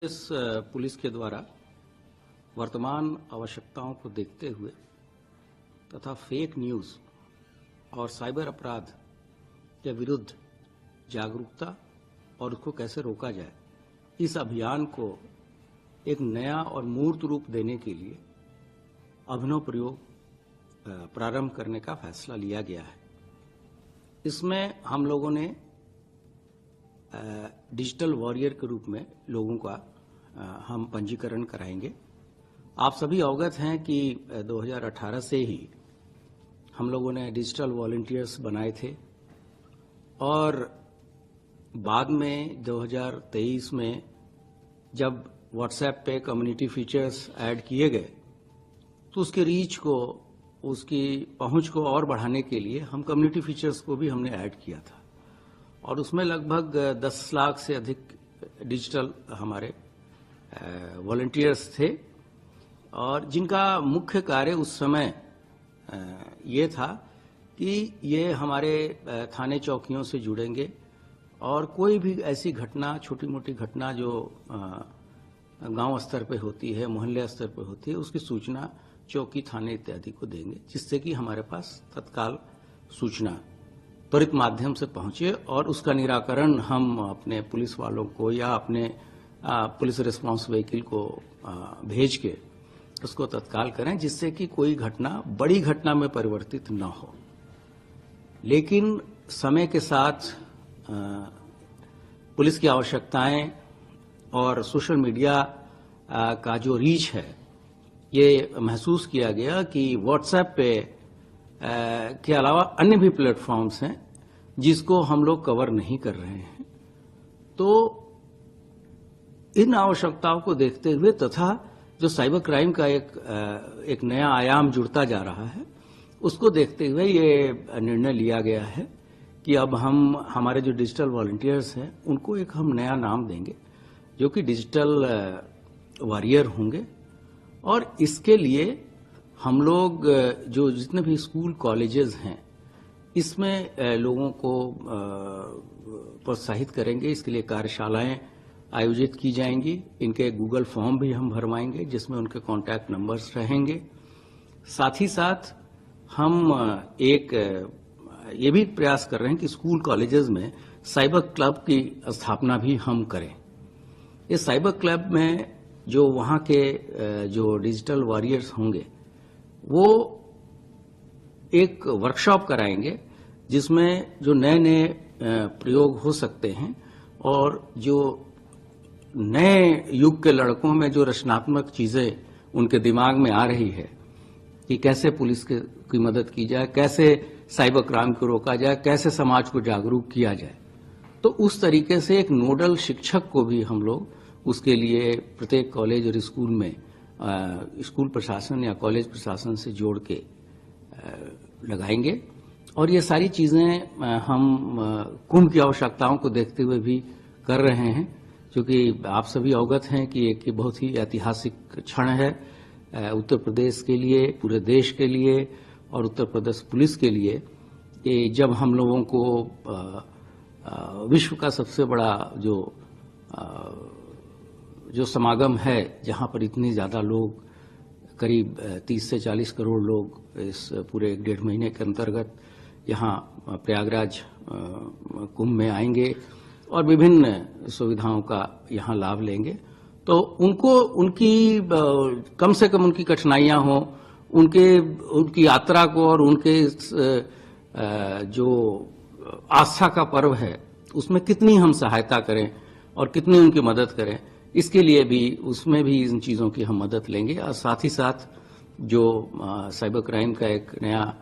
इस पुलिस के द्वारा वर्तमान आवश्यकताओं को देखते हुए तथा फेक न्यूज और साइबर अपराध के विरुद्ध जागरूकता और उसको कैसे रोका जाए, इस अभियान को एक नया और मूर्त रूप देने के लिए अभिनव प्रयोग प्रारंभ करने का फैसला लिया गया है। इसमें हम लोगों ने डिजिटल वॉरियर के रूप में लोगों का हम पंजीकरण कराएंगे। आप सभी अवगत हैं कि 2018 से ही हम लोगों ने डिजिटल वॉलंटियर्स बनाए थे और बाद में 2023 में जब व्हाट्सएप पे कम्युनिटी फीचर्स ऐड किए गए तो उसके रीच को, उसकी पहुंच को और बढ़ाने के लिए हम कम्युनिटी फीचर्स को भी हमने ऐड किया था और उसमें लगभग 10 लाख से अधिक डिजिटल हमारे वॉलंटियर्स थे और जिनका मुख्य कार्य उस समय ये था कि ये हमारे थाने चौकियों से जुड़ेंगे और कोई भी ऐसी घटना, छोटी मोटी घटना जो गांव स्तर पे होती है, मोहल्ले स्तर पे होती है, उसकी सूचना चौकी, थाने इत्यादि को देंगे, जिससे कि हमारे पास तत्काल सूचना त्वरित माध्यम से पहुंचे और उसका निराकरण हम अपने पुलिस वालों को या अपने पुलिस रिस्पांस व्हीकल को भेज के उसको तत्काल करें, जिससे कि कोई घटना बड़ी घटना में परिवर्तित न हो। लेकिन समय के साथ पुलिस की आवश्यकताएं और सोशल मीडिया का जो रीच है, ये महसूस किया गया कि व्हाट्सएप पे के अलावा अन्य भी प्लेटफॉर्म्स हैं जिसको हम लोग कवर नहीं कर रहे हैं। तो इन आवश्यकताओं को देखते हुए तथा जो साइबर क्राइम का एक नया आयाम जुड़ता जा रहा है, उसको देखते हुए ये निर्णय लिया गया है कि अब हम हमारे जो डिजिटल वॉलंटियर्स हैं उनको एक हम नया नाम देंगे जो कि डिजिटल वॉरियर होंगे। और इसके लिए हम लोग जो जितने भी स्कूल कॉलेजेस हैं इसमें लोगों को प्रोत्साहित करेंगे। इसके लिए कार्यशालाएं आयोजित की जाएंगी। इनके गूगल फॉर्म भी हम भरवाएंगे जिसमें उनके कॉन्टैक्ट नंबर्स रहेंगे। साथ ही साथ हम एक ये भी प्रयास कर रहे हैं कि स्कूल कॉलेजेस में साइबर क्लब की स्थापना भी हम करें। इस साइबर क्लब में जो वहां के जो डिजिटल वॉरियर्स होंगे वो एक वर्कशॉप कराएंगे जिसमें जो नए नए प्रयोग हो सकते हैं और जो नए युग के लड़कों में जो रचनात्मक चीजें उनके दिमाग में आ रही है कि कैसे पुलिस की मदद की जाए, कैसे साइबर क्राइम को रोका जाए, कैसे समाज को जागरूक किया जाए। तो उस तरीके से एक नोडल शिक्षक को भी हम लोग उसके लिए प्रत्येक कॉलेज और स्कूल में स्कूल प्रशासन या कॉलेज प्रशासन से जोड़ के लगाएंगे। और ये सारी चीजें हम कुंभ की आवश्यकताओं को देखते हुए भी कर रहे हैं, क्योंकि आप सभी अवगत हैं कि एक बहुत ही ऐतिहासिक क्षण है उत्तर प्रदेश के लिए, पूरे देश के लिए और उत्तर प्रदेश पुलिस के लिए कि जब हम लोगों को विश्व का सबसे बड़ा जो समागम है, जहां पर इतनी ज्यादा लोग, करीब 30 से 40 करोड़ लोग इस पूरे 1.5 महीने के अंतर्गत यहाँ प्रयागराज कुंभ में आएंगे और विभिन्न सुविधाओं का यहाँ लाभ लेंगे, तो उनकी कम से कम उनकी कठिनाइयां हो, उनकी यात्रा को और उनके जो आस्था का पर्व है उसमें कितनी हम सहायता करें और कितनी उनकी मदद करें, इसके लिए भी उसमें भी इन चीजों की हम मदद लेंगे। और साथ ही साथ जो साइबर क्राइम का एक नया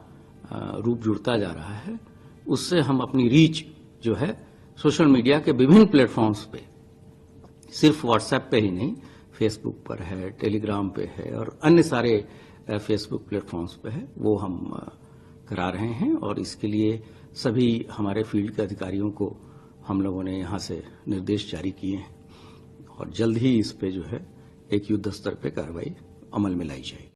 रूप जुड़ता जा रहा है, उससे हम अपनी रीच जो है सोशल मीडिया के विभिन्न प्लेटफॉर्म्स पे, सिर्फ व्हाट्सएप पे ही नहीं, फेसबुक पर है, टेलीग्राम पे है और अन्य सारे फेसबुक प्लेटफॉर्म्स पे है, वो हम करा रहे हैं। और इसके लिए सभी हमारे फील्ड के अधिकारियों को हम लोगों ने यहाँ से निर्देश जारी किए हैं और जल्द ही इस पे जो है एक युद्ध स्तर पे कार्रवाई अमल में लाई जाएगी।